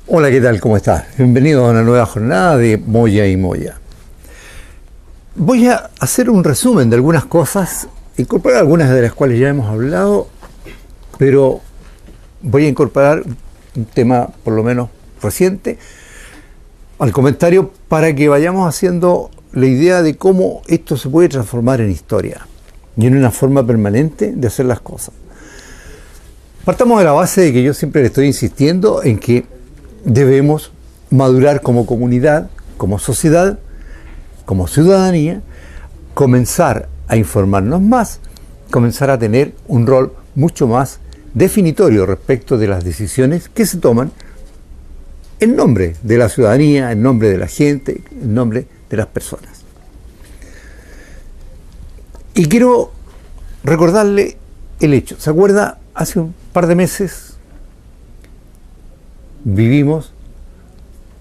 Hola, ¿qué tal? ¿Cómo estás? Bienvenido a una nueva jornada de Moya y Moya. Voy a hacer un resumen de algunas cosas, incorporar algunas de las cuales ya hemos hablado, pero voy a incorporar un tema por lo menos reciente al comentario para que vayamos haciendo la idea de cómo esto se puede transformar en historia y en una forma permanente de hacer las cosas. Partamos de la base de que yo siempre le estoy insistiendo en que debemos madurar como comunidad, como sociedad, como ciudadanía, comenzar a informarnos más, comenzar a tener un rol mucho más definitorio respecto de las decisiones que se toman en nombre de la ciudadanía, en nombre de la gente, en nombre de las personas. Y quiero recordarle el hecho. ¿Se acuerda? Hace un par de meses vivimos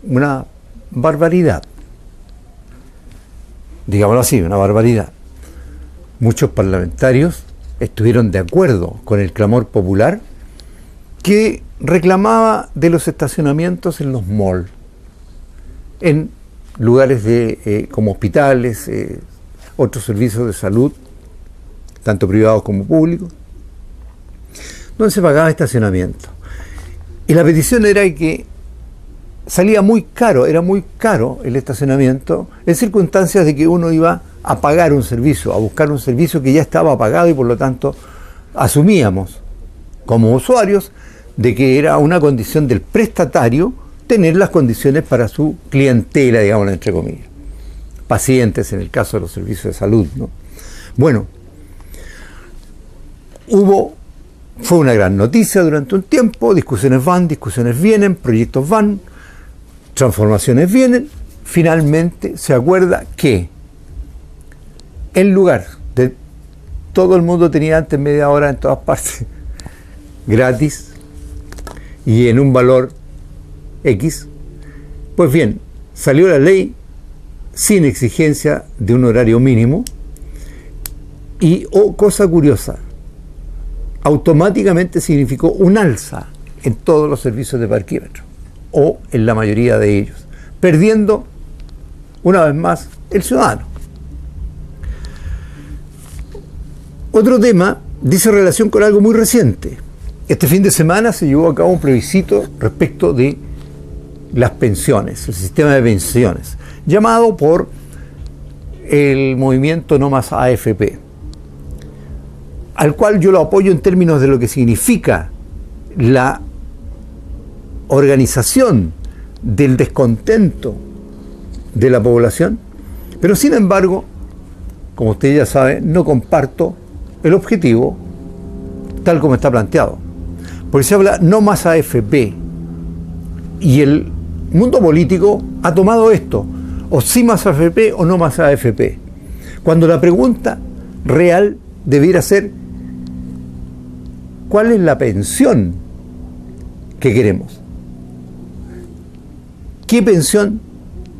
una barbaridad, digámoslo así, una barbaridad. Muchos parlamentarios estuvieron de acuerdo con el clamor popular que reclamaba de los estacionamientos en los malls, en lugares como hospitales, otros servicios de salud, tanto privados como públicos, donde se pagaba estacionamiento. Y la petición era que salía muy caro, era muy caro el estacionamiento, en circunstancias de que uno iba a pagar un servicio, a buscar un servicio que ya estaba pagado y por lo tanto asumíamos como usuarios de que era una condición del prestatario tener las condiciones para su clientela, digamos, entre comillas. Pacientes, en el caso de los servicios de salud, ¿no? Bueno, fue una gran noticia durante un tiempo, discusiones van, discusiones vienen, proyectos van, transformaciones vienen. Finalmente se acuerda que en lugar de todo el mundo tenía antes media hora en todas partes, gratis y en un valor X, pues bien, salió la ley sin exigencia de un horario mínimo y, cosa curiosa, automáticamente significó un alza en todos los servicios de parquímetro, o en la mayoría de ellos, perdiendo una vez más el ciudadano. Otro tema dice relación con algo muy reciente. Este fin de semana se llevó a cabo un plebiscito respecto de las pensiones, el sistema de pensiones, llamado por el movimiento No Más AFP, al cual yo lo apoyo en términos de lo que significa la organización del descontento de la población, pero sin embargo, como usted ya sabe, no comparto el objetivo tal como está planteado, porque se habla no más AFP y el mundo político ha tomado esto, o sí más AFP o no más AFP, cuando la pregunta real debiera ser: ¿cuál es la pensión que queremos? ¿Qué pensión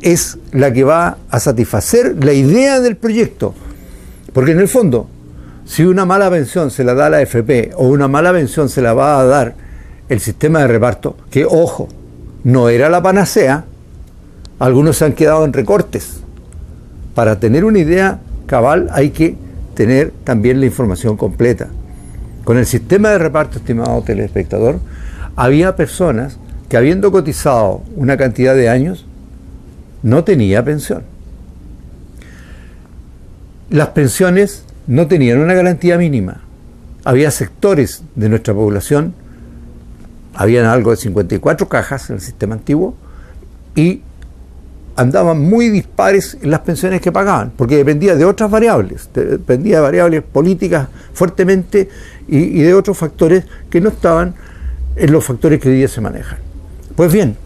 es la que va a satisfacer la idea del proyecto? Porque en el fondo, si una mala pensión se la da la AFP o una mala pensión se la va a dar el sistema de reparto, que ojo, no era la panacea, algunos se han quedado en recortes. Para tener una idea cabal hay que tener también la información completa. Con el sistema de reparto, estimado telespectador, había personas que, habiendo cotizado una cantidad de años, no tenía pensión. Las pensiones no tenían una garantía mínima. Había sectores de nuestra población, habían algo de 54 cajas en el sistema antiguo, y andaban muy dispares en las pensiones que pagaban, porque dependía de otras variables, dependía de variables políticas fuertemente y de otros factores que no estaban en los factores que hoy día se manejan. Pues bien,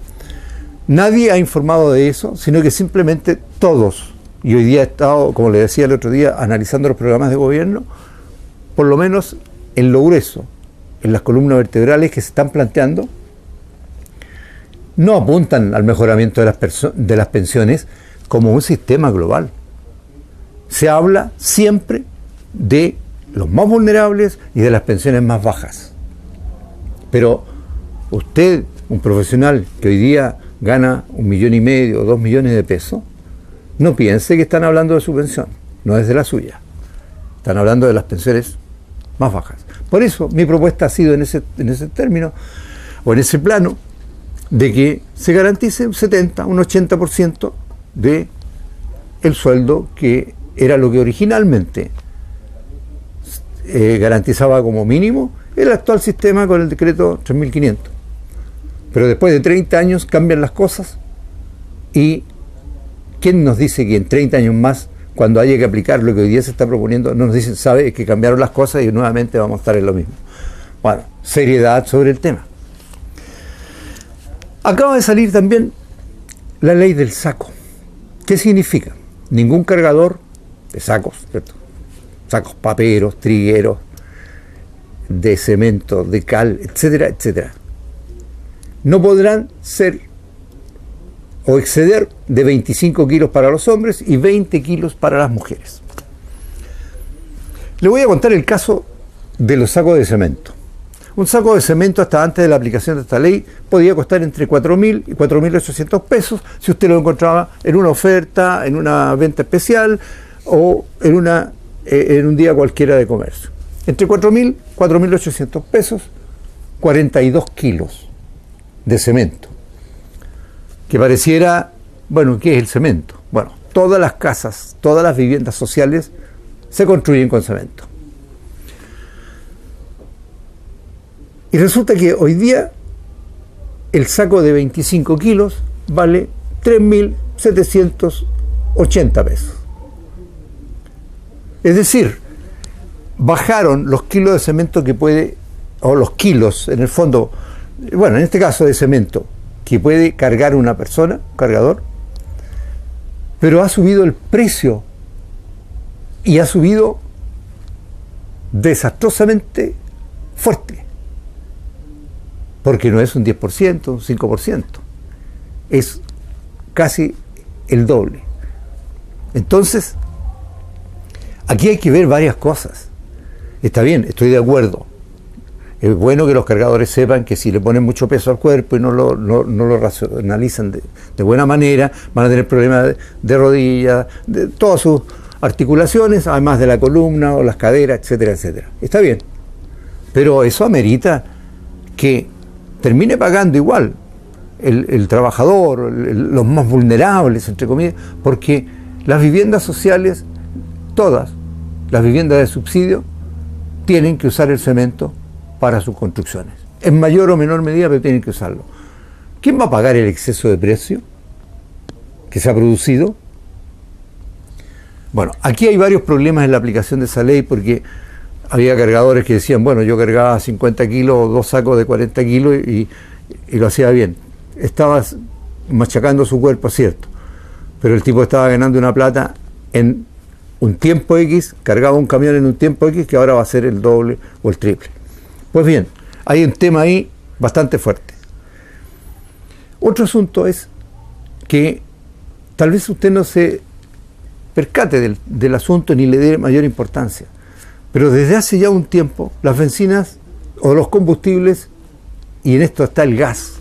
Nadie ha informado de eso, sino que simplemente todos, y hoy día he estado, como le decía el otro día, analizando los programas de gobierno, por lo menos en lo grueso, en las columnas vertebrales que se están planteando, no apuntan al mejoramiento de las pensiones como un sistema global. Se habla siempre de los más vulnerables y de las pensiones más bajas. Pero usted, un profesional que hoy día gana 1,5 millones o 2 millones de pesos, no piense que están hablando de su pensión, no es de la suya. Están hablando de las pensiones más bajas. Por eso mi propuesta ha sido en ese término, o en ese plano, de que se garantice un 70, un 80% de el sueldo que era lo que originalmente garantizaba como mínimo el actual sistema con el decreto 3.500. Pero después de 30 años cambian las cosas, y ¿quién nos dice que en 30 años más, cuando haya que aplicar lo que hoy día se está proponiendo, no nos dicen, sabe que cambiaron las cosas y nuevamente vamos a estar en lo mismo? Bueno, seriedad sobre el tema. Acaba de salir también la ley del saco. ¿Qué significa? Ningún cargador de sacos, ¿cierto? Sacos paperos, trigueros, de cemento, de cal, etcétera, etcétera, no podrán ser o exceder de 25 kilos para los hombres y 20 kilos para las mujeres. Le voy a contar el caso de los sacos de cemento. Un saco de cemento, hasta antes de la aplicación de esta ley, podía costar entre 4.000 y 4.800 pesos si usted lo encontraba en una oferta, en una venta especial o en un día cualquiera de comercio. Entre 4.000 y 4.800 pesos, 42 kilos de cemento. Que pareciera, bueno, ¿qué es el cemento? Bueno, todas las casas, todas las viviendas sociales se construyen con cemento. Y resulta que hoy día el saco de 25 kilos vale 3.780 pesos. Es decir, bajaron los kilos de cemento que puede, o los kilos en el fondo, bueno, en este caso de cemento, que puede cargar una persona, un cargador, pero ha subido el precio y ha subido desastrosamente fuerte. Porque no es un 10%, un 5%, es casi el doble. Entonces, aquí hay que ver varias cosas. Está bien, estoy de acuerdo. Es bueno que los cargadores sepan que si le ponen mucho peso al cuerpo y no lo racionalizan de buena manera, van a tener problemas de rodillas, de todas sus articulaciones, además de la columna o las caderas, etcétera, etcétera. Está bien, pero eso amerita que termine pagando igual el trabajador, los más vulnerables, entre comillas, porque las viviendas sociales, todas las viviendas de subsidio, tienen que usar el cemento para sus construcciones, en mayor o menor medida, pero tienen que usarlo. ¿Quién va a pagar el exceso de precio que se ha producido? Bueno, aquí hay varios problemas en la aplicación de esa ley, porque había cargadores que decían, bueno, yo cargaba 50 kilos o 2 sacos de 40 kilos y lo hacía bien. Estaba machacando su cuerpo, cierto, pero el tipo estaba ganando una plata en un tiempo X, cargaba un camión en un tiempo X que ahora va a ser el doble o el triple. Pues bien, hay un tema ahí bastante fuerte. Otro asunto es que tal vez usted no se percate del asunto ni le dé mayor importancia, pero desde hace ya un tiempo las bencinas o los combustibles, y en esto está el gas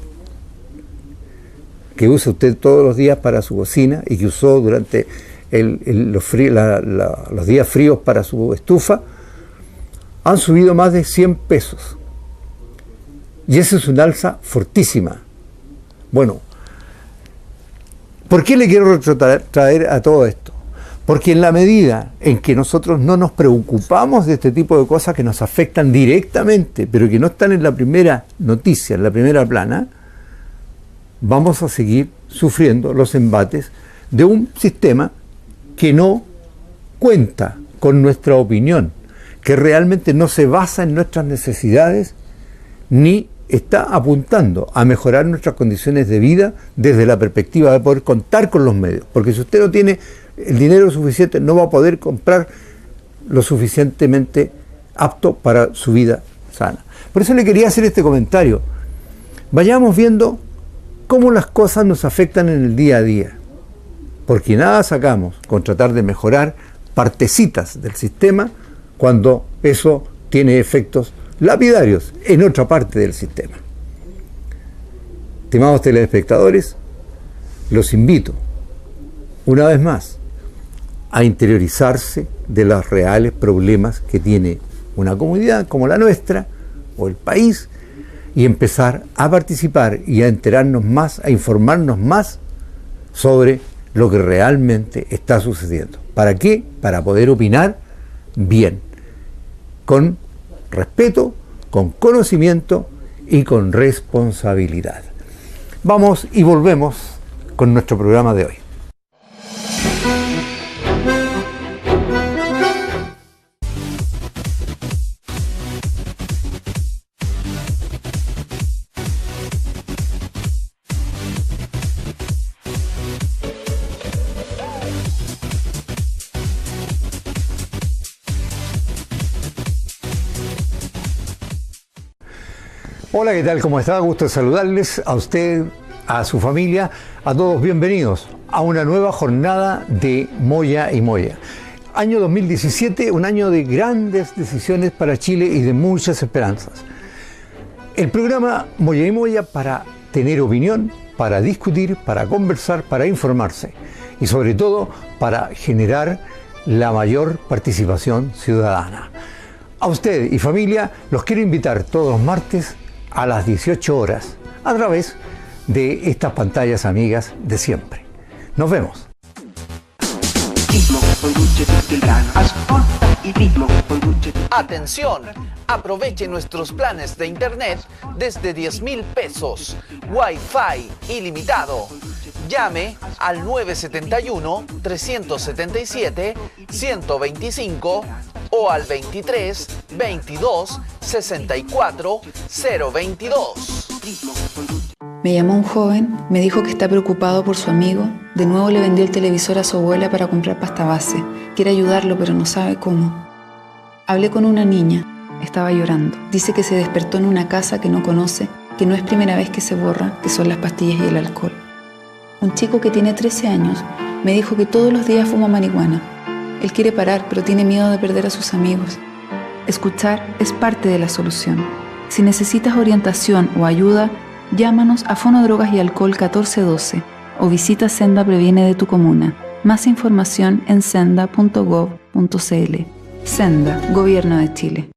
que usa usted todos los días para su cocina y que usó durante los días fríos para su estufa, han subido más de 100 pesos. Y esa es una alza fortísima. Bueno, ¿por qué le quiero traer a todo esto? Porque en la medida en que nosotros no nos preocupamos de este tipo de cosas que nos afectan directamente, pero que no están en la primera noticia, en la primera plana, vamos a seguir sufriendo los embates de un sistema que no cuenta con nuestra opinión, que realmente no se basa en nuestras necesidades ni está apuntando a mejorar nuestras condiciones de vida desde la perspectiva de poder contar con los medios. Porque si usted no tiene el dinero suficiente, no va a poder comprar lo suficientemente apto para su vida sana. Por eso le quería hacer este comentario. Vayamos viendo cómo las cosas nos afectan en el día a día. Porque nada sacamos con tratar de mejorar partecitas del sistema cuando eso tiene efectos lapidarios en otra parte del sistema. Estimados telespectadores, los invito, una vez más, a interiorizarse de los reales problemas que tiene una comunidad como la nuestra o el país y empezar a participar y a enterarnos más, a informarnos más sobre lo que realmente está sucediendo. ¿Para qué? Para poder opinar bien, con respeto, con conocimiento y con responsabilidad. Vamos y volvemos con nuestro programa de hoy. Hola, ¿qué tal? ¿Cómo está? Gusto de saludarles a usted, a su familia, a todos bienvenidos a una nueva jornada de Moya y Moya. Año 2017, un año de grandes decisiones para Chile y de muchas esperanzas. El programa Moya y Moya para tener opinión, para discutir, para conversar, para informarse y sobre todo para generar la mayor participación ciudadana. A usted y familia los quiero invitar todos los martes a las 18 horas a través de estas pantallas amigas de siempre. Nos vemos. Atención, aproveche nuestros planes de internet desde 10.000 pesos, Wi-Fi ilimitado. Llame al 971-377-125 o al 23 22 64 022. Me llamó un joven, me dijo que está preocupado por su amigo. De nuevo le vendió el televisor a su abuela para comprar pasta base. Quiere ayudarlo, pero no sabe cómo. Hablé con una niña, estaba llorando. Dice que se despertó en una casa que no conoce, que no es primera vez que se borra, que son las pastillas y el alcohol. Un chico que tiene 13 años me dijo que todos los días fuma marihuana. Él quiere parar, pero tiene miedo de perder a sus amigos. Escuchar es parte de la solución. Si necesitas orientación o ayuda, llámanos a Fono Drogas y Alcohol 1412 o visita Senda Previene de tu comuna. Más información en senda.gov.cl. Senda, Gobierno de Chile.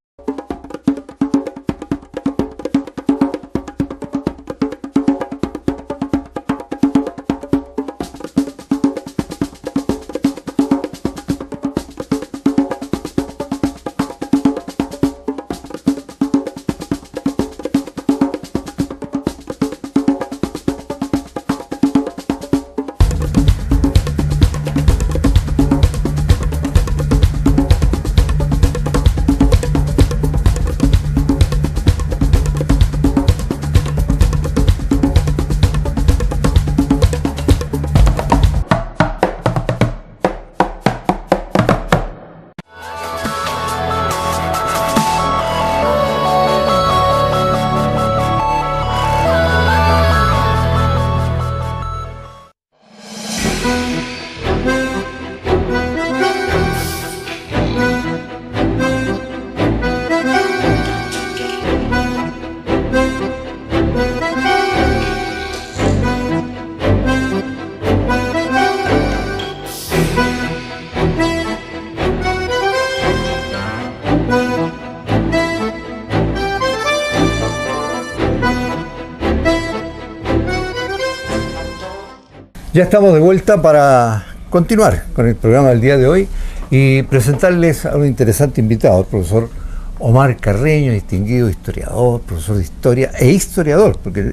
Ya estamos de vuelta para continuar con el programa del día de hoy y presentarles a un interesante invitado, el profesor Omar Carreño, distinguido historiador, profesor de historia e historiador, porque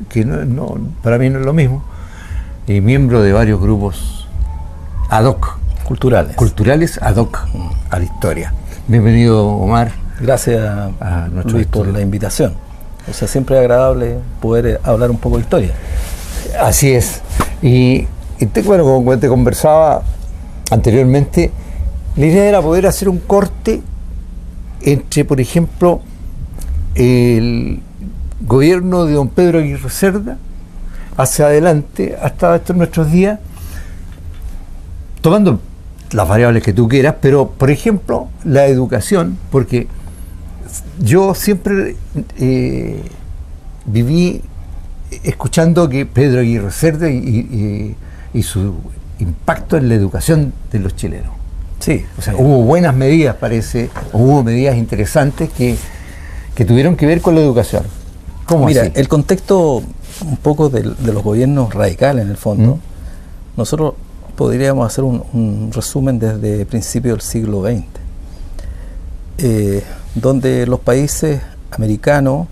para mí no es lo mismo, y miembro de varios grupos ad hoc. Culturales ad hoc a la historia. Bienvenido, Omar. Gracias a nuestro Luis por la invitación. O sea, siempre es agradable poder hablar un poco de historia. Así es. Y bueno, como te conversaba anteriormente, la idea era poder hacer un corte entre, por ejemplo, el gobierno de don Pedro Aguirre Cerda hacia adelante hasta estos nuestros días, tomando las variables que tú quieras, pero por ejemplo la educación, porque yo siempre viví escuchando que Pedro Aguirre Cerda y su impacto en la educación de los chilenos. Sí, o sea, hubo buenas medidas, parece, hubo medidas interesantes que tuvieron que ver con la educación. ¿Cómo Mira, así? el contexto un poco de los gobiernos radicales en el fondo, nosotros podríamos hacer un resumen desde principios del siglo XX, donde los países americanos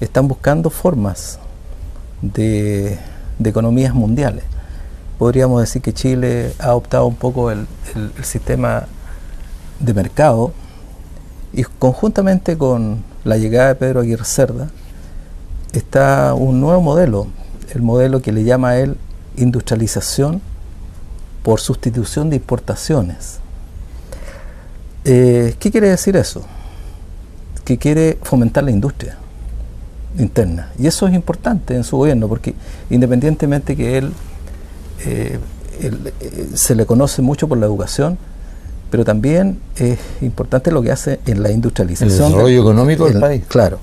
están buscando formas de economías mundiales. Podríamos decir que Chile ha optado un poco el sistema de mercado, y conjuntamente con la llegada de Pedro Aguirre Cerda está un nuevo modelo, el modelo que le llama a él industrialización por sustitución de importaciones. ¿Qué quiere decir eso? Que quiere fomentar la industria interna, y eso es importante en su gobierno, porque independientemente que él se le conoce mucho por la educación, pero también es importante lo que hace en la industrialización. El desarrollo económico del país. Claro.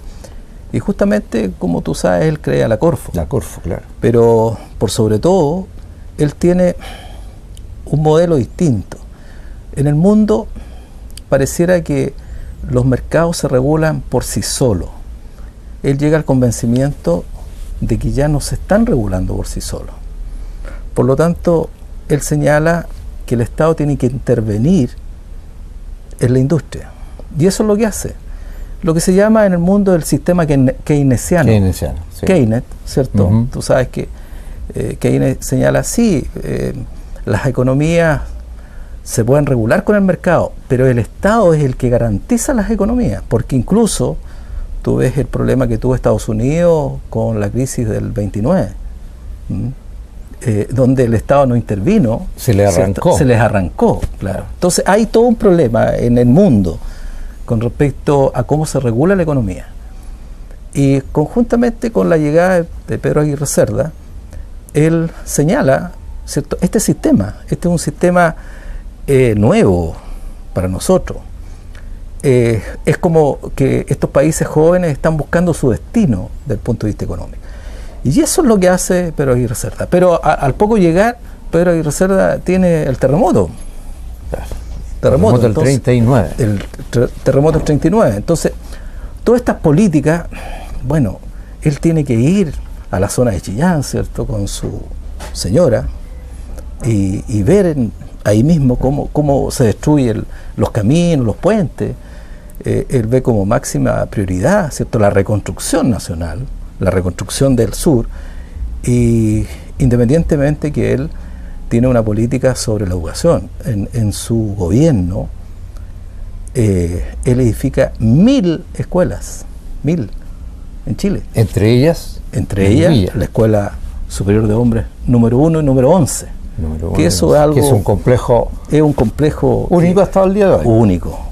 Y justamente, como tú sabes, él crea la Corfo. La Corfo, claro. Pero, por sobre todo, él tiene un modelo distinto. En el mundo pareciera que los mercados se regulan por sí solos. Él llega al convencimiento de que ya no se están regulando por sí solos. Por lo tanto, él señala que el Estado tiene que intervenir en la industria. Y eso es lo que hace. Lo que se llama en el mundo el sistema keynesiano. Keynesiano, sí. Keynes, ¿cierto? Tú sabes que Keynes señala, sí, las economías se pueden regular con el mercado, pero el Estado es el que garantiza las economías, porque incluso tú ves el problema que tuvo Estados Unidos con la crisis del 29, donde el Estado no intervino. Se le arrancó. Se les arrancó, claro. Entonces hay todo un problema en el mundo con respecto a cómo se regula la economía. Y conjuntamente con la llegada de Pedro Aguirre Cerda, él señala, ¿cierto?, este es un sistema nuevo para nosotros. Es como que estos países jóvenes están buscando su destino desde el punto de vista económico. Y eso es lo que hace Pedro Aguirre Cerda. Pero al poco llegar, Pedro Aguirre Cerda tiene el terremoto. Terremoto del 39. El terremoto del 39. Entonces, todas estas políticas, bueno, él tiene que ir a la zona de Chillán, ¿cierto?, con su señora, y ver ahí mismo cómo se destruyen los caminos, los puentes. Él ve como máxima prioridad, ¿cierto?, la reconstrucción nacional, la reconstrucción del sur, y independientemente que él tiene una política sobre la educación. En su gobierno, él edifica 1000 escuelas, 1000 en Chile. Entre ellas la Escuela Superior de Hombres número 1 y número 11. Que eso es algo, que es un complejo único hasta el día de hoy.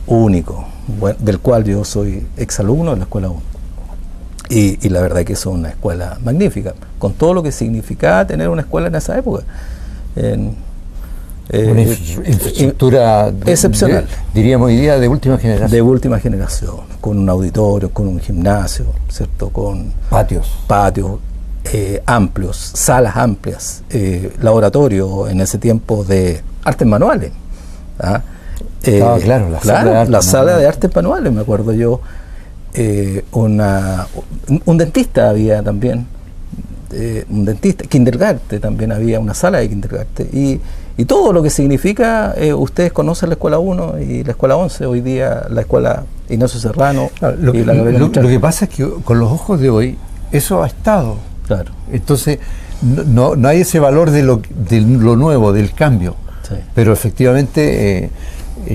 Único, bueno, del cual yo soy exalumno de la Escuela 1. Y la verdad que es una escuela magnífica, con todo lo que significaba tener una escuela en esa época. Una infraestructura excepcional. Diríamos hoy día de última generación. De última generación, con un auditorio, con un gimnasio, ¿cierto?, con patios amplios, salas amplias, laboratorio en ese tiempo de artes manuales. Claro, la sala de artes manuales, me acuerdo yo. Un dentista había también, un dentista, kindergarten también había, una sala de kindergarten, y todo lo que significa, ustedes conocen la Escuela 1 y la Escuela 11, hoy día la Escuela Ignacio Serrano. Claro, lo que pasa es que con los ojos de hoy, eso ha estado. Claro. Entonces, no hay ese valor de lo nuevo, del cambio. Sí. Pero efectivamente,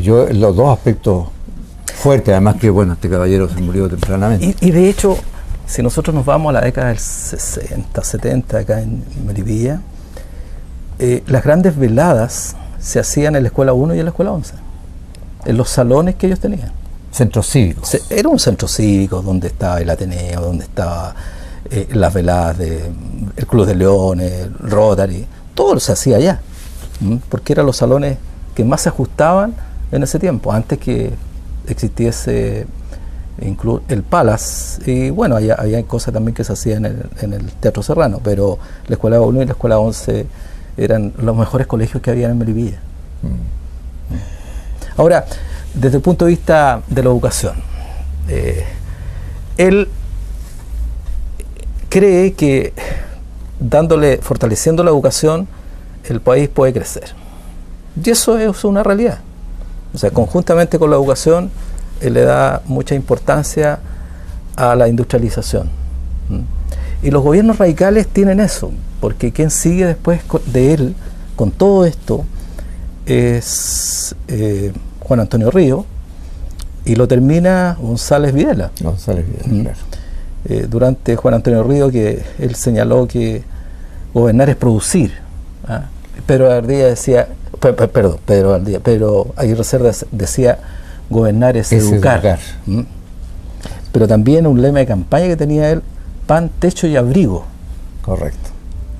yo los dos aspectos fuertes, además que, bueno, este caballero se murió tempranamente. Y de hecho, si nosotros nos vamos a la década del 60, 70, acá en Melipilla, las grandes veladas se hacían en la Escuela 1 y en la Escuela 11, en los salones que ellos tenían. Centros cívicos. Era un centro cívico donde estaba el Ateneo, donde estaba las veladas del Club de Leones, el Rotary, todo se hacía allá, porque eran los salones que más se ajustaban en ese tiempo, antes que existiese el Palace, y bueno, había cosas también que se hacían en el Teatro Serrano, pero la Escuela 1 y la Escuela 11 eran los mejores colegios que había en Melipilla. Ahora, desde el punto de vista de la educación, él cree que fortaleciendo la educación, el país puede crecer. Y eso es una realidad. O sea, conjuntamente con la educación, él le da mucha importancia a la industrialización. Y los gobiernos radicales tienen eso, porque quien sigue después de él con todo esto es Juan Antonio Ríos, y lo termina González Videla. González Videla, claro. Durante Juan Antonio Ríos, que él señaló que gobernar es producir. Pedro Ardía decía, pero Aguirre Cerda decía, gobernar es educar. Pero también un lema de campaña que tenía él: pan, techo y abrigo. Correcto.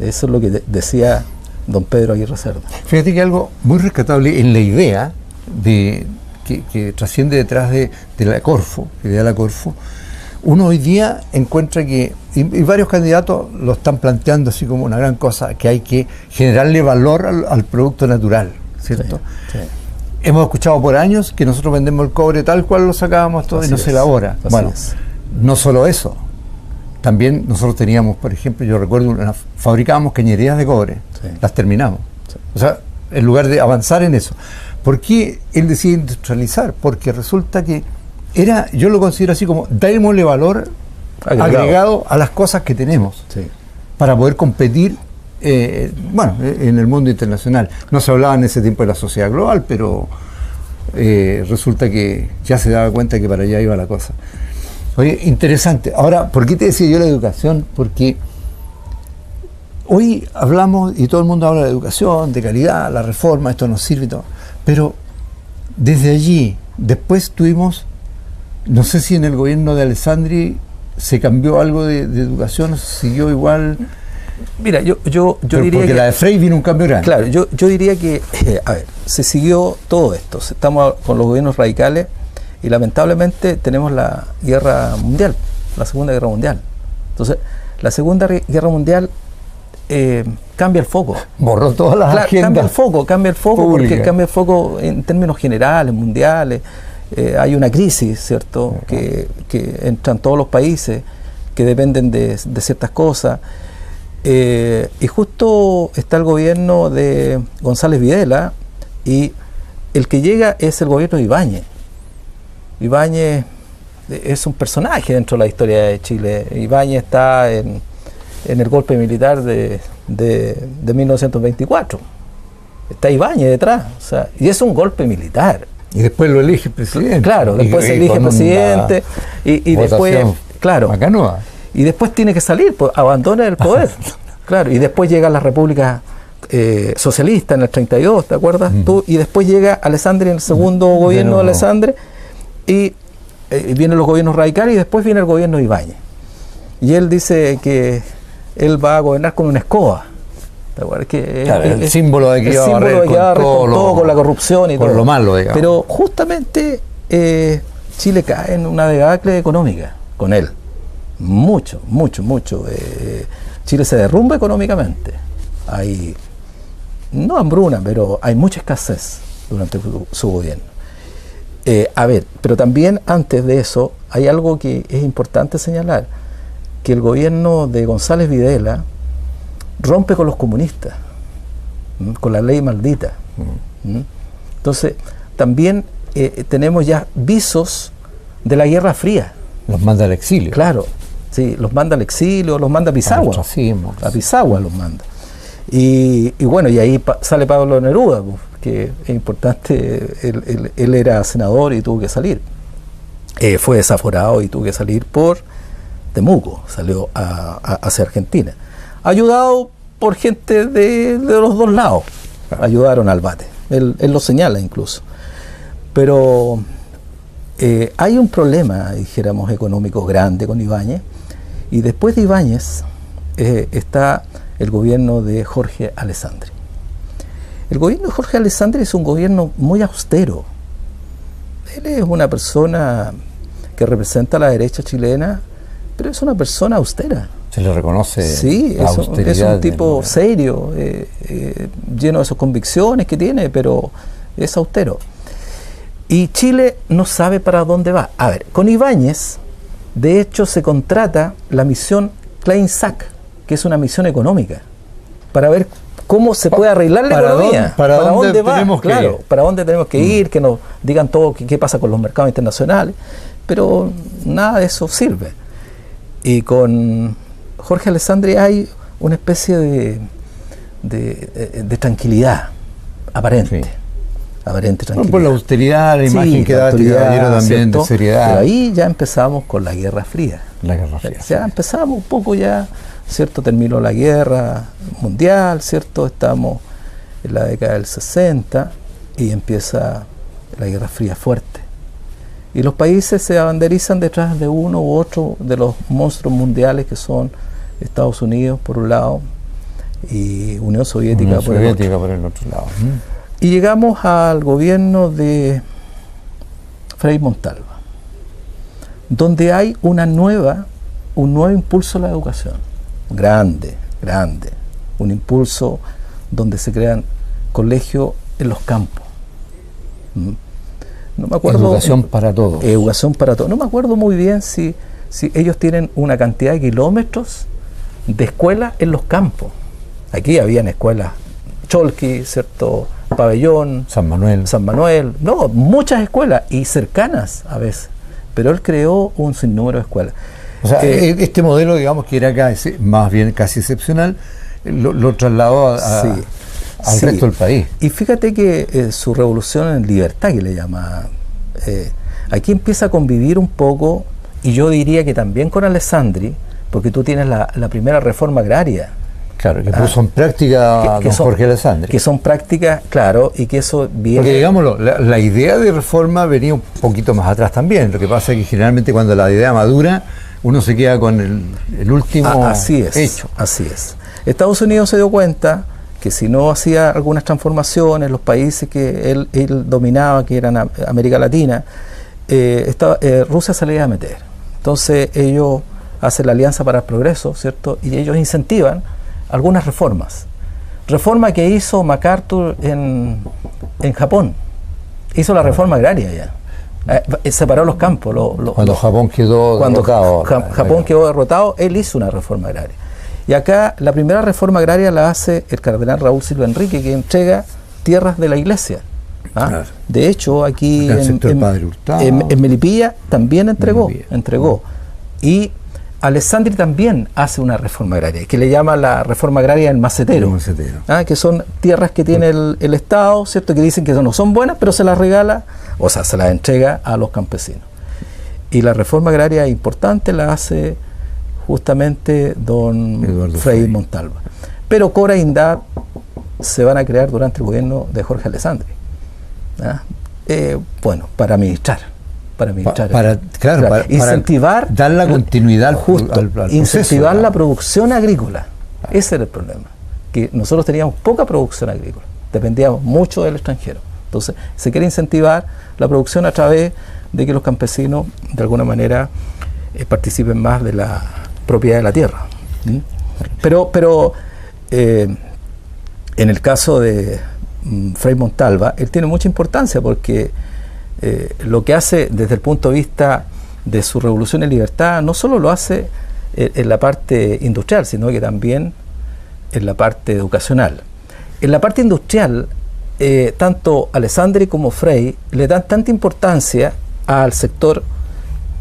Eso es lo que decía don Pedro Aguirre Cerda. Fíjate que algo muy rescatable en la idea que trasciende detrás de la Corfo, la idea de la Corfo. Uno hoy día encuentra que, y varios candidatos lo están planteando así como una gran cosa, que hay que generarle valor al producto natural, ¿cierto? Sí. Hemos escuchado por años que nosotros vendemos el cobre tal cual lo sacábamos todo y no se elabora. Bueno, no solo eso, también nosotros teníamos, por ejemplo, yo recuerdo, fabricábamos cañerías de cobre, las terminamos. O sea, en lugar de avanzar en eso. ¿Por qué él decide industrializar? Porque resulta que yo lo considero así como, démosle valor agregado a las cosas que tenemos para poder competir en el mundo internacional. No se hablaba en ese tiempo de la sociedad global, pero resulta que ya se daba cuenta que para allá iba la cosa. Oye, interesante. Ahora, ¿por qué te decía yo la educación? Porque hoy hablamos, y todo el mundo habla de educación, de calidad, la reforma, esto nos sirve y todo, pero desde allí, después tuvimos, no sé si en el gobierno de Alessandri se cambió algo de educación, siguió igual. Mira, yo diría porque que la de Frey vino un cambio grande. Claro, yo diría que, se siguió todo esto. Estamos con los gobiernos radicales y lamentablemente tenemos la guerra mundial, la Segunda Guerra Mundial. Entonces, la Segunda Guerra Mundial cambia el foco. Borró todas las agendas. Cambia el foco porque cambia el foco en términos generales, mundiales. Hay una crisis, ¿cierto? Que entran todos los países, que dependen de ciertas cosas. Y justo está el gobierno de González Videla, y el que llega es el gobierno de Ibáñez. Ibáñez es un personaje dentro de la historia de Chile. Ibáñez está en el golpe militar de 1924. Está Ibáñez detrás, o sea, y es un golpe militar. Y después lo elige el presidente. Claro, después se elige el presidente y después, claro, Macanúa. Y después tiene que salir, pues, abandona el poder. Claro, y después llega la República Socialista en el 32, ¿te acuerdas tú? Y después llega Alessandri en el segundo gobierno de Alessandri, y vienen los gobiernos radicales, y después viene el gobierno de Ibáñez. Y él dice que él va a gobernar con una escoba. Claro, el símbolo de que iba a barrer con todo, con la corrupción y con todo lo malo, digamos. Pero justamente Chile cae en una debacle económica con él. Mucho. Chile se derrumba económicamente. Hay, no hambruna, pero hay mucha escasez durante su gobierno. Pero también antes de eso hay algo que es importante señalar, que el gobierno de González Videla rompe con los comunistas, con la ley maldita. Entonces, también tenemos ya visos de la Guerra Fría. Los manda al exilio. Claro, sí, los manda al exilio, los manda a Pisagua. A Pisagua los manda. Y bueno, y ahí sale Pablo Neruda, que es importante, él era senador y tuvo que salir. Fue desaforado y tuvo que salir por Temuco, salió hacia Argentina. Ayudado por gente de los dos lados, ayudaron al Bate. Él lo señala incluso. Pero hay un problema, dijéramos, económico grande con Ibáñez, y después de Ibáñez está el gobierno de Jorge Alessandri. El gobierno de Jorge Alessandri es un gobierno muy austero. Él es una persona que representa a la derecha chilena, pero es una persona austera. Se le reconoce sí, la austeridad. Es un tipo serio, lleno de sus convicciones que tiene, pero es austero. Y Chile no sabe para dónde va. A ver, con Ibáñez, de hecho, se contrata la misión Klein-Sack, que es una misión económica, para ver cómo se puede arreglar la economía. ¿Para dónde va? tenemos que ir? Para dónde tenemos que ir, que nos digan todo qué pasa con los mercados internacionales, pero nada de eso sirve. Y con Jorge Alessandri hay una especie de tranquilidad aparente. Sí. Aparente tranquilidad. Por la austeridad, la imagen que da este caballero también, ¿cierto? de seriedad. Pero ahí ya empezamos con la Guerra Fría. La Guerra Fría. Ya empezamos un poco ya, ¿cierto? Terminó la guerra mundial, ¿cierto? Estamos en la década del 60 y empieza la Guerra Fría fuerte. Y los países se abanderizan detrás de uno u otro de los monstruos mundiales que son Estados Unidos por un lado y Unión Soviética por el otro lado. Y llegamos al gobierno de Frei Montalva, donde hay un nuevo impulso a la educación, grande, un impulso donde se crean colegios en los campos. No me acuerdo, educación para todos. Educación para todos. No me acuerdo muy bien si ellos tienen una cantidad de kilómetros de escuelas en los campos. Aquí habían escuelas Cholqui, ¿cierto? Pabellón, San Manuel, no, muchas escuelas y cercanas a veces, pero él creó un sinnúmero de escuelas. O sea, este modelo, digamos, que era casi, más bien casi excepcional, lo trasladó al resto del país. Y fíjate que su revolución en libertad, que le llama, aquí empieza a convivir un poco, y yo diría que también con Alessandri, porque tú tienes la primera reforma agraria. Claro, que puso en práctica don Jorge Alessandri. Que son prácticas, claro, y que eso viene... Porque, digámoslo, la idea de reforma venía un poquito más atrás también. Lo que pasa es que generalmente cuando la idea madura, uno se queda con el último hecho. Así es. Estados Unidos se dio cuenta que si no hacía algunas transformaciones, los países que él dominaba, que eran América Latina, Rusia se le iba a meter. Entonces ellos hacen la Alianza para el Progreso, ¿cierto? Y ellos incentivan algunas reformas. Reforma que hizo MacArthur en Japón. Hizo la reforma agraria ya. Separó los campos. Cuando Japón quedó derrotado. Japón quedó derrotado, él hizo una reforma agraria. Y acá la primera reforma agraria la hace el cardenal Raúl Silva Enrique, que entrega tierras de la iglesia. Claro. De hecho, aquí en Melipilla también entregó. Y Alessandri también hace una reforma agraria, que le llama la reforma agraria del macetero. Que son tierras que tiene el Estado, ¿cierto? Que dicen que no son buenas, pero se las regala, o sea, se las entrega a los campesinos. Y la reforma agraria importante la hace justamente don Frei Montalva. Pero Cora e Indar se van a crear durante el gobierno de Jorge Alessandri. Para administrar. Para incentivar, dar la continuidad al incentivar la producción agrícola. Ese era el problema, que nosotros teníamos poca producción agrícola, dependíamos mucho del extranjero. Entonces se quiere incentivar la producción a través de que los campesinos de alguna manera participen más de la propiedad de la tierra. Pero en el caso de Frei Montalva, él tiene mucha importancia porque lo que hace desde el punto de vista de su revolución en libertad no solo lo hace en la parte industrial, sino que también en la parte educacional. En la parte industrial, tanto Alessandri como Frei le dan tanta importancia al sector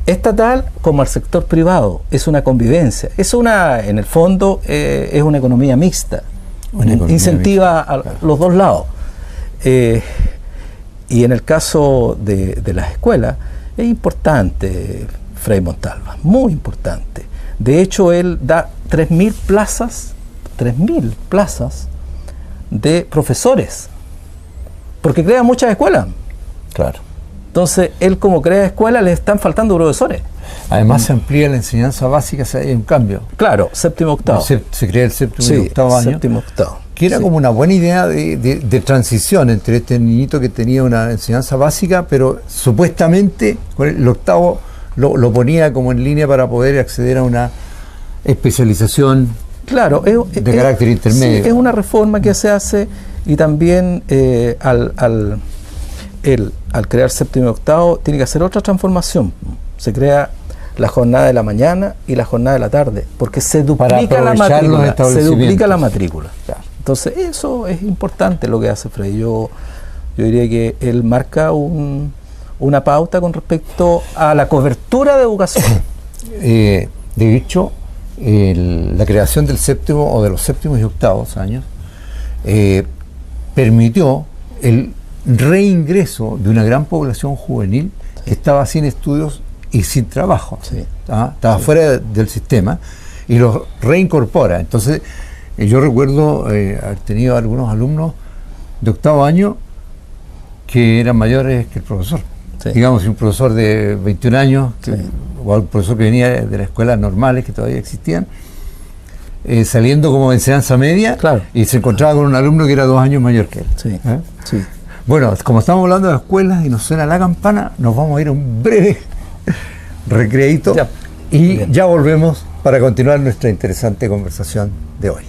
estatal como al sector privado. Es una convivencia, en el fondo es una economía mixta, incentiva a los dos lados. Y en el caso de las escuelas, es importante Frei Montalva, muy importante, De hecho, él da 3.000 plazas de profesores, porque crea muchas escuelas. Claro. Entonces, él como crea escuelas, le están faltando profesores. Además se amplía la enseñanza básica, hay un cambio. Claro, séptimo, octavo. Se crea el séptimo y octavo año. Séptimo, octavo. Que era como una buena idea de transición entre este niñito que tenía una enseñanza básica, pero supuestamente con el octavo lo ponía como en línea para poder acceder a una especialización, claro, de carácter intermedio. Sí, es una reforma que se hace, y también al crear séptimo y octavo tiene que hacer otra transformación. Se crea la jornada de la mañana y la jornada de la tarde, porque se duplica la matrícula. Se duplica la matrícula. Claro. Entonces, eso es importante lo que hace Frei. Yo diría que él marca una pauta con respecto a la cobertura de educación. De hecho, la creación del séptimo o de los séptimos y octavos años permitió el reingreso de una gran población juvenil que estaba sin estudios y sin trabajo. Sí. Estaba fuera del sistema y los reincorpora. Entonces, yo recuerdo haber tenido algunos alumnos de octavo año que eran mayores que el profesor. Sí. Digamos, un profesor de 21 años, Sí. o un profesor que venía de las escuelas normales que todavía existían, saliendo como de enseñanza media, Claro. y se encontraba con un alumno que era 2 años mayor que él. Sí, sí. Bueno, como estamos hablando de las escuelas y nos suena la campana, nos vamos a ir a un breve recreíto Ya. y Bien. ya volvemos para continuar nuestra interesante conversación de hoy.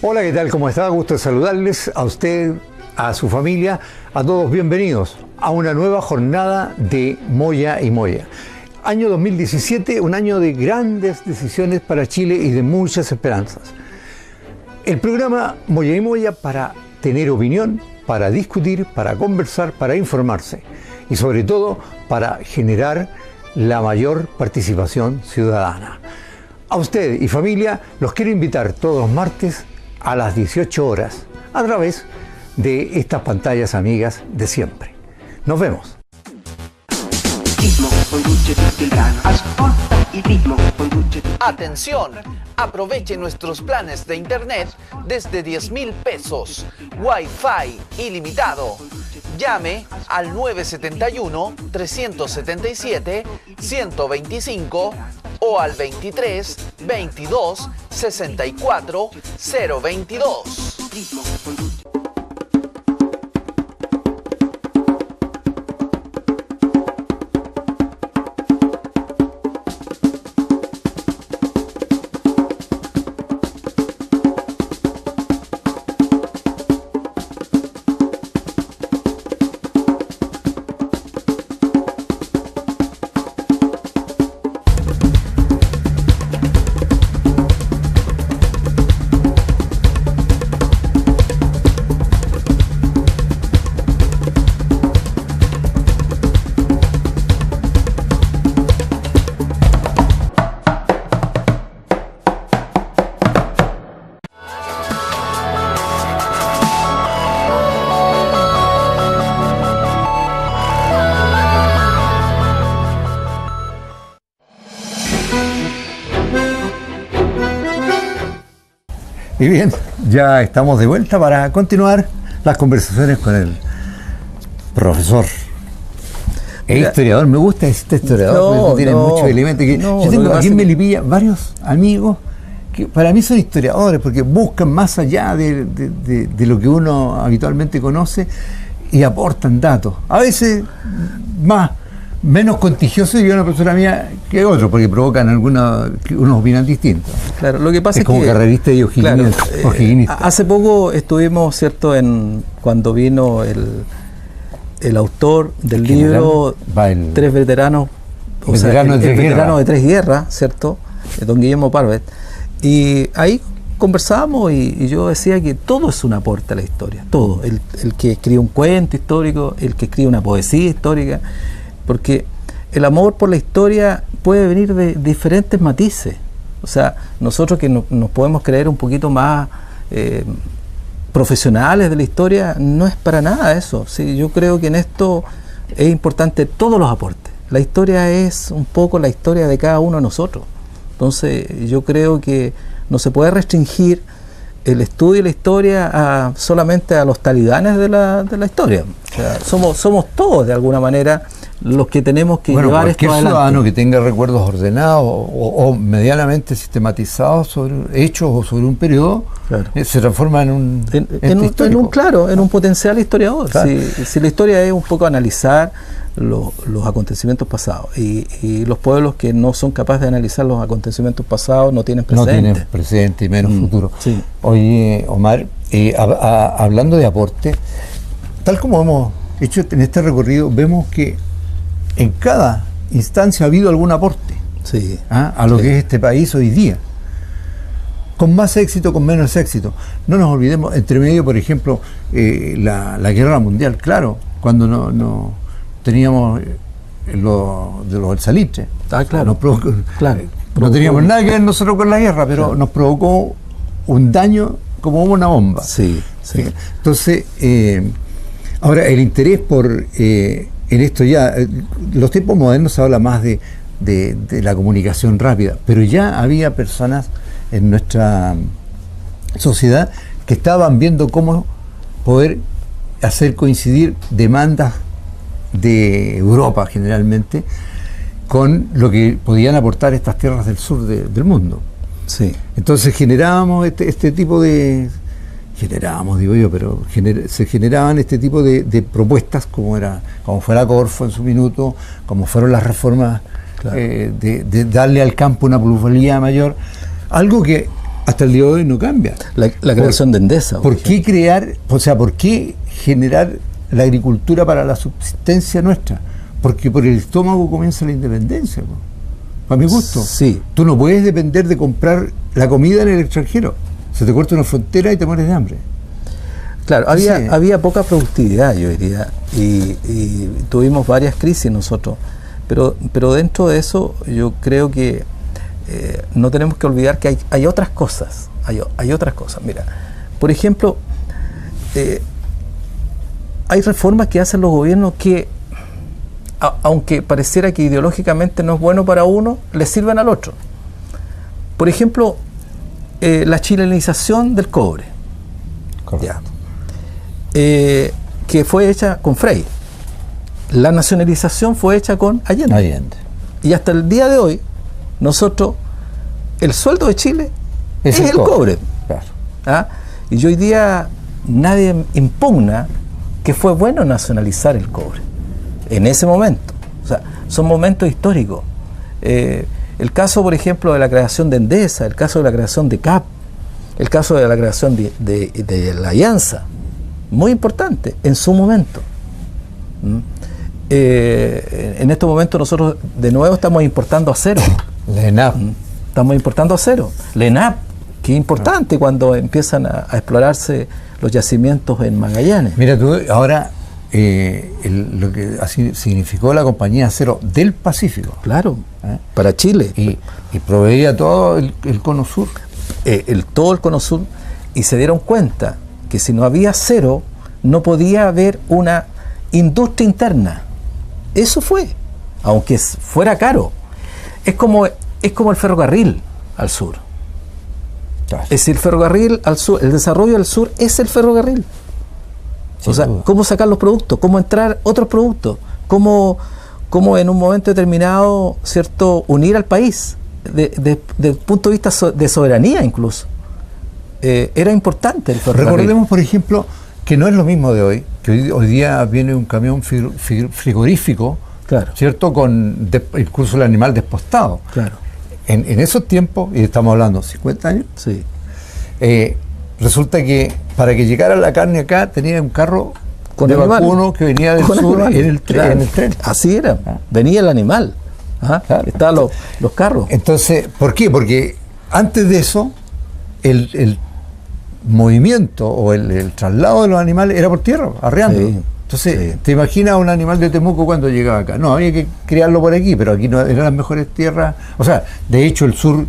Hola, ¿qué tal? ¿Cómo está? Gusto de saludarles a usted, a su familia, a todos bienvenidos a una nueva jornada de Moya y Moya. Año 2017, un año de grandes decisiones para Chile y de muchas esperanzas. El programa Moya y Moya para tener opinión, para discutir, para conversar, para informarse y sobre todo para generar la mayor participación ciudadana. A usted y familia los quiero invitar todos los martes a las 18 horas a través de estas pantallas amigas de siempre. Nos vemos. Atención, aproveche nuestros planes de internet desde 10.000 pesos, Wi-Fi ilimitado. Llame al 971-377-125 o al 23 22 64 022. Y bien, ya estamos de vuelta para continuar las conversaciones con el profesor. El historiador, me gusta este historiador, porque tiene muchos elementos. Yo tengo aquí en Melipilla varios amigos que para mí son historiadores, porque buscan más allá de lo que uno habitualmente conoce y aportan datos. A veces menos contagioso y una persona mía que otro, porque provocan unos opinan distintos. Claro, lo que pasa es como que, carrerista y o'higgins. Hace poco estuvimos, ¿cierto?, cuando vino el autor del libro Tres veteranos, veterano de tres guerras, ¿cierto?, don Guillermo Parvet, y ahí conversábamos y yo decía que todo es un aporte a la historia, todo, el que escribe un cuento histórico, el que escribe una poesía histórica, porque el amor por la historia puede venir de diferentes matices. O sea, nosotros que nos podemos creer un poquito más profesionales de la historia, no es para nada eso. Sí, yo creo que en esto es importante todos los aportes. La historia es un poco la historia de cada uno de nosotros. Entonces yo creo que no se puede restringir el estudio de la historia solamente a los talibanes de la historia. O sea, somos todos de alguna manera los que tenemos que llevar esto adelante. Cualquier ciudadano que tenga recuerdos ordenados o medianamente sistematizados sobre hechos o sobre un periodo, claro, se transforma en un potencial historiador. Claro. Si la historia es un poco analizar los acontecimientos pasados y los pueblos que no son capaces de analizar los acontecimientos pasados no tienen presente. No tienen presente y menos futuro. Sí. Oye, Omar, hablando de aporte, tal como hemos hecho en este recorrido, vemos que en cada instancia ha habido algún aporte, sí, a lo que es este país hoy día, con más éxito, con menos éxito. No nos olvidemos, entre medio, por ejemplo, la guerra mundial, claro, cuando no teníamos el salitre. Claro. No teníamos nada que ver nosotros con la guerra, pero claro, nos provocó un daño como una bomba. Sí. Entonces, ahora el interés por en esto ya, los tiempos modernos se habla más de la comunicación rápida, pero ya había personas en nuestra sociedad que estaban viendo cómo poder hacer coincidir demandas de Europa generalmente con lo que podían aportar estas tierras del sur del mundo. Sí. Entonces generábamos este tipo de... se generaban este tipo de propuestas, como fuera Corfo en su minuto, como fueron las reformas, claro, de darle al campo una plusvalía mayor, algo que hasta el día de hoy no cambia. La creación de Endesa. ¿Por qué generar la agricultura para la subsistencia nuestra? Porque por el estómago comienza la independencia, para mi gusto. Sí. Tú no puedes depender de comprar la comida en el extranjero. Se te corta una frontera y te mueres de hambre. Claro, había poca productividad, yo diría, y tuvimos varias crisis nosotros, pero dentro de eso yo creo que no tenemos que olvidar que hay otras cosas, hay otras cosas. Mira, por ejemplo, hay reformas que hacen los gobiernos que, aunque pareciera que ideológicamente no es bueno para uno, le sirven al otro. Por ejemplo, la chilenización del cobre, ya, que fue hecha con Frei. La nacionalización fue hecha con Allende. Y hasta el día de hoy, nosotros, el sueldo de Chile es el cobre. Claro. Y hoy día nadie impugna que fue bueno nacionalizar el cobre en ese momento. O sea, son momentos históricos. El caso, por ejemplo, de la creación de Endesa, el caso de la creación de CAP, el caso de la creación de la Alianza, muy importante en su momento. En estos momentos nosotros de nuevo estamos importando acero. La ENAP. Estamos importando acero. La ENAP, que es importante cuando empiezan a explorarse los yacimientos en Magallanes. Mira tú, ahora lo que así significó la compañía Acero del Pacífico. Claro, para Chile. Y proveía todo el cono sur. Todo el cono sur, y se dieron cuenta que si no había acero, no podía haber una industria interna. Eso fue, aunque fuera caro. Es como el ferrocarril al sur. Claro. Es decir, el ferrocarril al sur, el desarrollo al sur es el ferrocarril. O sea, cómo sacar los productos, cómo entrar otros productos, cómo en un momento determinado, ¿cierto?, unir al país, desde el punto de vista de soberanía incluso. Era importante el ferrocarril. Recordemos, por ejemplo, que no es lo mismo de hoy, que hoy día viene un camión frigorífico, claro, ¿cierto?, con incluso el animal despostado. Claro. En esos tiempos, y estamos hablando 50 años, sí, resulta que para que llegara la carne acá tenía un carro con de animal, vacuno que venía del sur en el tren. Así era, venía el animal. Claro. Estaban los carros. Entonces, ¿por qué? Porque antes de eso el movimiento o el traslado de los animales era por tierra, arreando. Sí, Entonces, sí. ¿te imaginas un animal de Temuco cuando llegaba acá? No, había que criarlo por aquí, pero aquí no eran las mejores tierras. O sea, de hecho el sur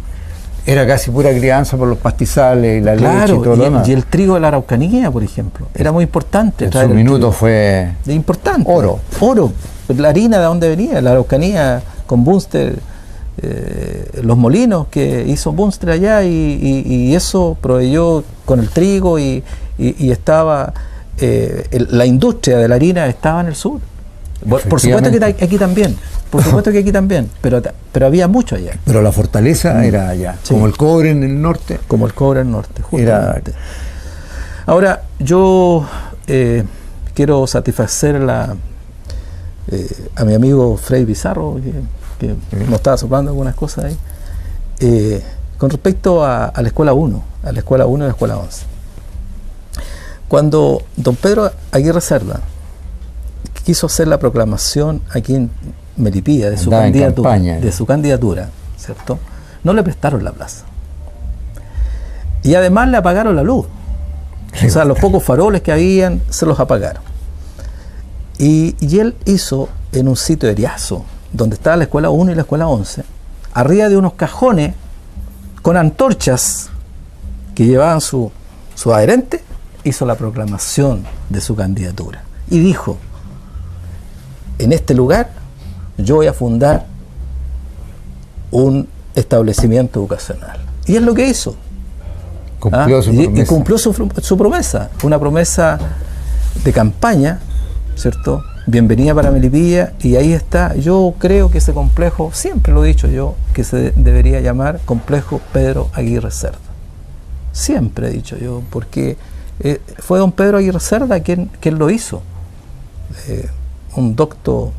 era casi pura crianza por los pastizales y la leche y Claro, todo lo demás. y el trigo de la Araucanía, por ejemplo, era muy importante. En traer su el minuto trigo. fue Importante. oro. Oro. La harina de dónde venía, la Araucanía con Bunster, los molinos que hizo Bunster allá y eso proveyó con el trigo y estaba la industria de la harina estaba en el sur. Por supuesto que aquí también, por supuesto que aquí también, pero había mucho allá. Pero la fortaleza era allá, Sí. como el cobre en el norte. Como el cobre del norte, Era- justamente. Ahora, yo quiero satisfacer a mi amigo Frei Pizarro, que nos estaba soplando algunas cosas ahí, con respecto a la Escuela 1, a la Escuela 1 y la Escuela 11. Cuando don Pedro Aguirre Cerda quiso hacer la proclamación aquí en Melipilla de su Andaba en candidatura, campaña. ¿cierto? No le prestaron la plaza. Y además le apagaron la luz. O sea, los pocos faroles que habían se los apagaron. Y él hizo en un sitio eriazo, donde estaba la Escuela 1 y la Escuela 11, arriba de unos cajones con antorchas que llevaban su adherente, hizo la proclamación de su candidatura. Y dijo, en este lugar yo voy a fundar un establecimiento educacional. Y es lo que hizo. Cumplió su Y promesa. cumplió su promesa, una promesa de campaña, ¿cierto? Bienvenida para Melipilla, y ahí está. Yo creo que ese complejo, siempre lo he dicho yo, que se debería llamar Complejo Pedro Aguirre Cerda. Siempre he dicho yo, porque fue don Pedro Aguirre Cerda quien lo hizo. Un doctor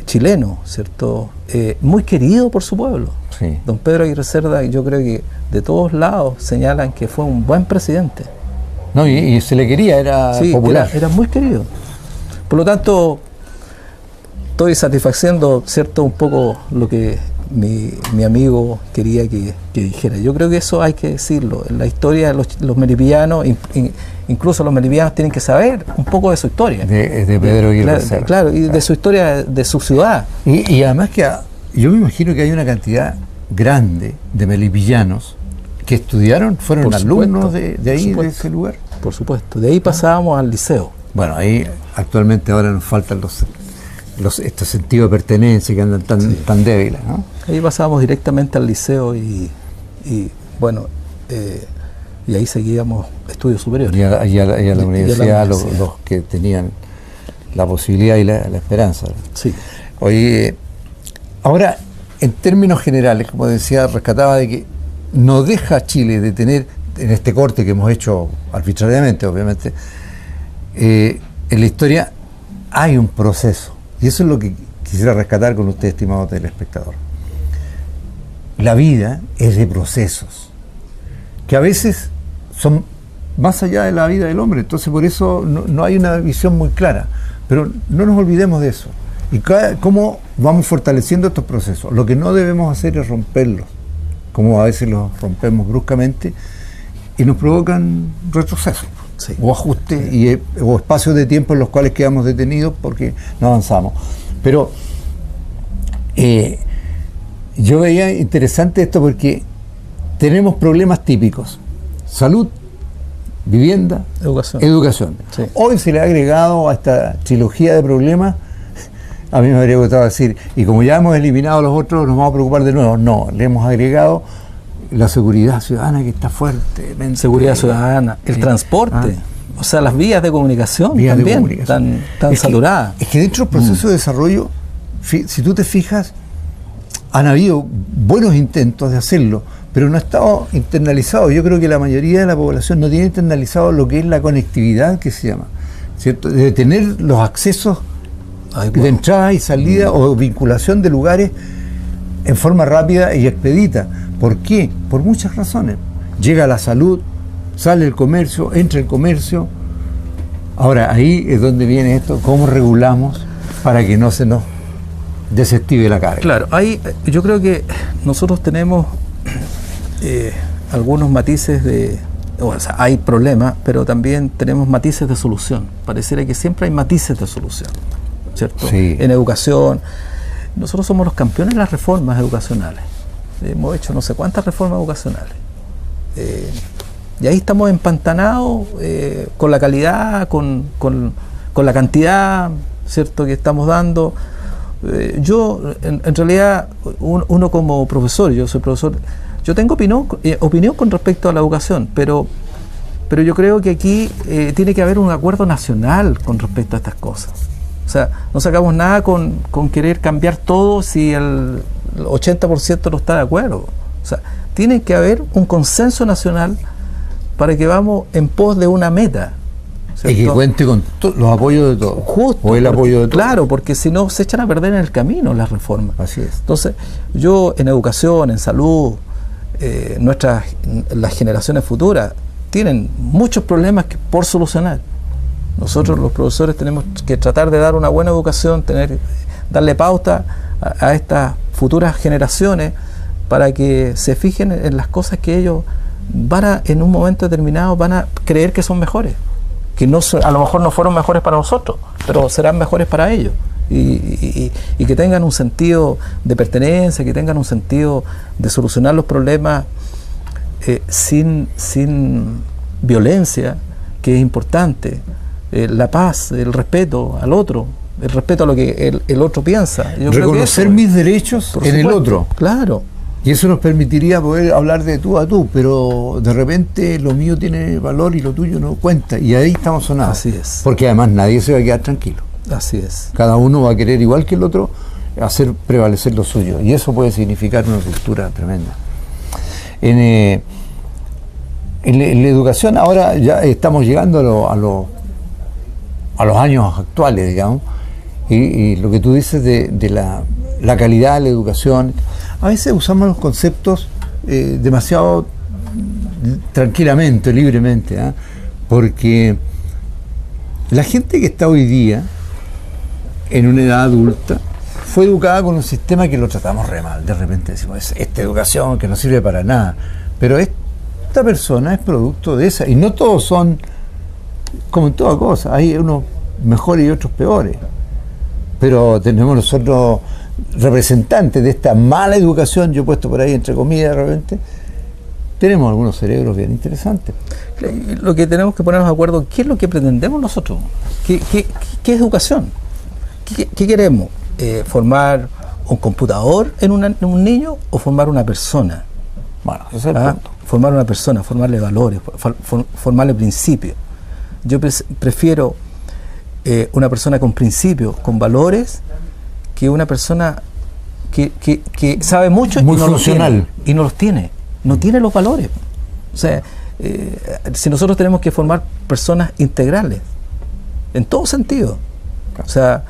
chileno, ¿cierto? Muy querido por su pueblo. Sí. Don Pedro Aguirre Cerda, yo creo que de todos lados señalan que fue un buen presidente. No, y se le quería, era Sí, popular. era muy querido. Por lo tanto, estoy satisfaciendo, ¿cierto?, un poco lo que mi amigo quería que dijera. Yo creo que eso hay que decirlo. En la historia de los melipillanos, incluso los melipillanos tienen que saber un poco de su historia. de Pedro Aguirre Cerda. Claro, y de su historia, de su ciudad. Y además que yo me imagino que hay una cantidad grande de melipillanos que estudiaron, fueron Por alumnos supuesto, de ahí, por de supuesto. ese lugar. Por supuesto. De ahí pasábamos al liceo. Bueno, ahí actualmente ahora nos faltan estos sentidos de pertenencia que andan tan débiles, ¿no? Ahí pasábamos directamente al liceo y bueno, y ahí seguíamos estudios superiores. Y a la universidad, universidad. los que tenían la posibilidad y la esperanza. Sí. Oye, ahora, en términos generales, como decía, rescataba de que no deja Chile de tener, en este corte que hemos hecho arbitrariamente, obviamente, en la historia hay un proceso. Y eso es lo que quisiera rescatar con usted, estimado telespectador. La vida es de procesos, que a veces son más allá de la vida del hombre, entonces por eso no hay una visión muy clara. Pero no nos olvidemos de eso. Y cómo vamos fortaleciendo estos procesos. Lo que no debemos hacer es romperlos, como a veces los rompemos bruscamente y nos provocan retrocesos, Sí. o ajustes o espacios de tiempo en los cuales quedamos detenidos porque no avanzamos. Pero yo veía interesante esto porque tenemos problemas típicos: salud, vivienda, educación. Sí. Hoy se le ha agregado a esta trilogía de problemas, a mí me habría gustado decir, y como ya hemos eliminado los otros, nos vamos a preocupar de nuevo. No, le hemos agregado la seguridad ciudadana, que está fuertemente. Seguridad ciudadana, el transporte, o sea, las vías de comunicación Vías de también comunicación. tan saturadas. Es que dentro del proceso de desarrollo, si tú te fijas, han habido buenos intentos de hacerlo, pero no ha estado internalizado. Yo creo que la mayoría de la población no tiene internalizado lo que es la conectividad, que se llama, ¿cierto? De tener los accesos de entrada y salida o vinculación de lugares en forma rápida y expedita. ¿Por qué? Por muchas razones. Llega la salud, sale el comercio, entra el comercio. Ahora, ahí es donde viene esto: cómo regulamos para que no se nos desactive la carga. Claro, ahí yo creo que nosotros tenemos algunos matices o sea, hay problemas, pero también tenemos matices de solución. Pareciera que siempre hay matices de solución, ¿cierto? Sí. En educación, nosotros somos los campeones de las reformas educacionales. Hemos hecho no sé cuántas reformas educacionales. Y ahí estamos empantanados con la calidad, con la cantidad, ¿cierto?, que estamos dando. Yo, en realidad, uno como profesor, yo soy profesor, yo tengo opinión con respecto a la educación, pero yo creo que aquí tiene que haber un acuerdo nacional con respecto a estas cosas. O sea, no sacamos nada con querer cambiar todo si el 80% no está de acuerdo. O sea, tiene que haber un consenso nacional para que vamos en pos de una meta, ¿cierto? Y que cuente con los apoyos de todos. Justo. O el apoyo de todos. Claro, porque si no se echan a perder en el camino las reformas. Así es. Entonces, yo en educación, en salud, las generaciones futuras tienen muchos problemas por solucionar. Nosotros los profesores tenemos que tratar de dar una buena educación, darle pauta a estas futuras generaciones para que se fijen en las cosas que ellos en un momento determinado van a creer que son mejores, que a lo mejor no fueron mejores para nosotros, pero serán mejores para ellos, y que tengan un sentido de pertenencia, que tengan un sentido de solucionar los problemas sin violencia, que es importante, la paz, el respeto al otro, el respeto a lo que el otro piensa. Yo reconocer creo que mis derechos en el otro. Claro. Y eso nos permitiría poder hablar de tú a tú, pero de repente lo mío tiene valor y lo tuyo no cuenta. Y ahí estamos sonados. Así es. Porque además nadie se va a quedar tranquilo. Así es. Cada uno va a querer, igual que el otro, hacer prevalecer lo suyo. Y eso puede significar una ruptura tremenda. En la educación ahora ya estamos llegando a los años actuales, digamos. Y lo que tú dices de la calidad de la educación, a veces usamos los conceptos demasiado tranquilamente, libremente, ¿eh? Porque la gente que está hoy día en una edad adulta fue educada con un sistema que lo tratamos re mal. De repente decimos, esta educación que no sirve para nada, pero esta persona es producto de esa, y no todos son como en toda cosa, hay unos mejores y otros peores, pero tenemos nosotros representantes de esta mala educación, yo he puesto por ahí entre comillas de repente, tenemos algunos cerebros bien interesantes. Lo que tenemos que ponernos de acuerdo, ¿qué es lo que pretendemos nosotros? ¿Qué es educación? ¿Qué queremos? ¿Formar un computador en un niño o formar una persona? Bueno, ese es el punto. Formar una persona, formarle valores, formarle principios. Yo prefiero una persona con principios, con valores, que una persona que sabe mucho muy y no funcional. los tiene, y no los tiene, no tiene los valores. O sea, si nosotros tenemos que formar personas integrales, en todo sentido, o sea,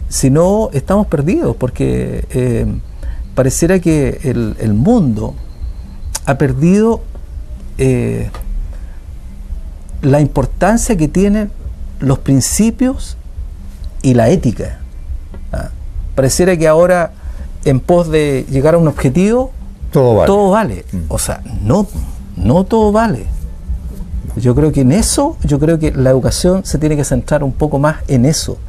si no estamos perdidos, porque pareciera que el mundo ha perdido la importancia que tienen los principios y la ética. Pareciera que ahora, en pos de llegar a un objetivo, todo vale. O sea, no todo vale. Yo creo que en eso, la educación se tiene que centrar un poco más en eso,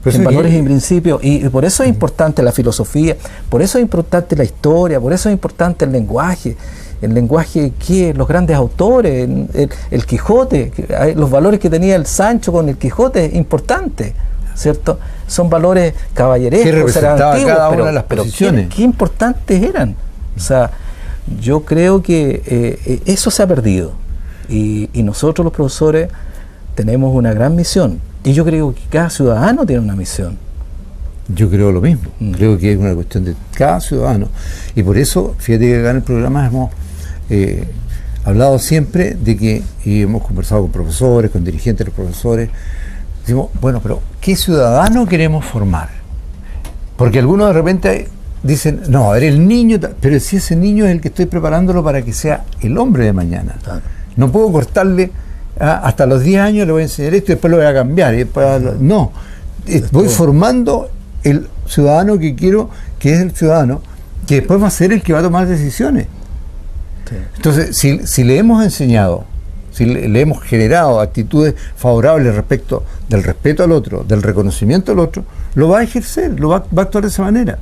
en valores y principios, y por eso es importante la filosofía, por eso es importante la historia, por eso es importante el lenguaje que los grandes autores, el Quijote, los valores que tenía el Sancho con el Quijote, es importante, ¿cierto? Son valores caballerescos, eran antiguos, cada una de las posiciones. ¿Qué importantes eran? O sea, yo creo que eso se ha perdido, y nosotros los profesores tenemos una gran misión, y yo creo que cada ciudadano tiene una misión. Yo creo lo mismo, creo que es una cuestión de cada ciudadano, y por eso, fíjate que acá en el programa hemos hablado siempre de que, y hemos conversado con profesores, con dirigentes de los profesores, decimos, bueno, pero ¿qué ciudadano queremos formar? Porque algunos de repente dicen, no, a ver, el niño, pero si ese niño es el que estoy preparándolo para que sea el hombre de mañana. Claro. No puedo cortarle, hasta los 10 años le voy a enseñar esto y después lo voy a cambiar. No, voy formando el ciudadano que quiero, que es el ciudadano que después va a ser el que va a tomar decisiones. Sí. Entonces, si le hemos enseñado, si le hemos generado actitudes favorables respecto del respeto al otro, del reconocimiento al otro, lo va a ejercer, va a actuar de esa manera.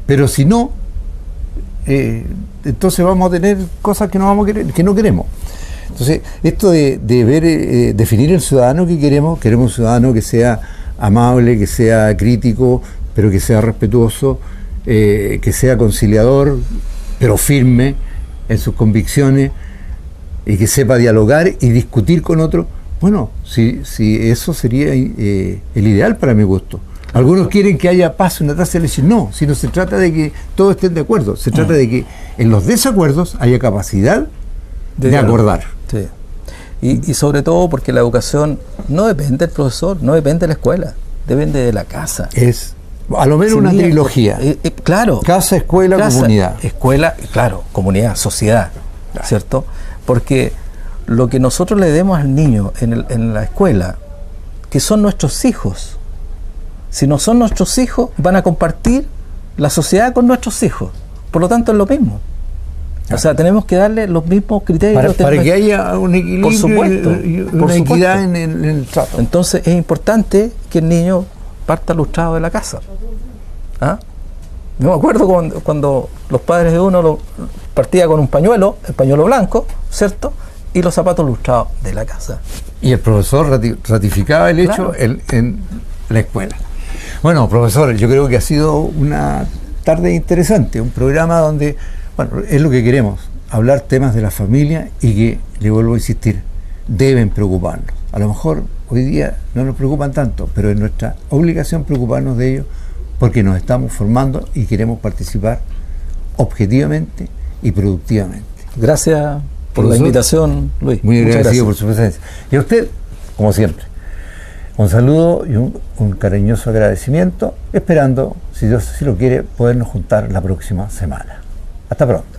Pero si no, entonces vamos a tener cosas que no vamos a querer, que no queremos. Entonces, esto de ver, definir el ciudadano que queremos un ciudadano que sea amable, que sea crítico, pero que sea respetuoso, que sea conciliador, pero firme en sus convicciones, y que sepa dialogar y discutir con otros. Bueno, si eso sería el ideal para mi gusto. Algunos quieren que haya paz en una tasa de elección. No, sino se trata de que todos estén de acuerdo. Se trata de que en los desacuerdos haya capacidad de acordar. Sí. Y sobre todo porque la educación no depende del profesor, no depende de la escuela, depende de la casa. Es a lo menos una trilogía. Claro. Casa, escuela, comunidad. Escuela, claro, comunidad, sociedad, claro. ¿Cierto? Porque lo que nosotros le demos al niño en la escuela, que son nuestros hijos, si no son nuestros hijos, van a compartir la sociedad con nuestros hijos. Por lo tanto, es lo mismo. O sea, tenemos que darle los mismos criterios. Para que haya un equilibrio, por supuesto, una equidad en el trato. Entonces, es importante que el niño parta lustrado de la casa. ¿Ah? Yo me acuerdo cuando los padres de uno partía con un pañuelo, el pañuelo blanco, ¿cierto? Y los zapatos lustrados de la casa. Y el profesor ratificaba el hecho, claro, en la escuela. Bueno, profesor, yo creo que ha sido una tarde interesante, un programa donde, bueno, es lo que queremos, hablar temas de la familia y que, le vuelvo a insistir, deben preocuparnos. A lo mejor hoy día no nos preocupan tanto, pero es nuestra obligación preocuparnos de ellos porque nos estamos formando y queremos participar objetivamente y productivamente. Gracias por la invitación, Luis. Muy agradecido por su presencia. Y a usted, como siempre, un saludo y un cariñoso agradecimiento, esperando, si Dios así lo quiere, podernos juntar la próxima semana. Hasta pronto.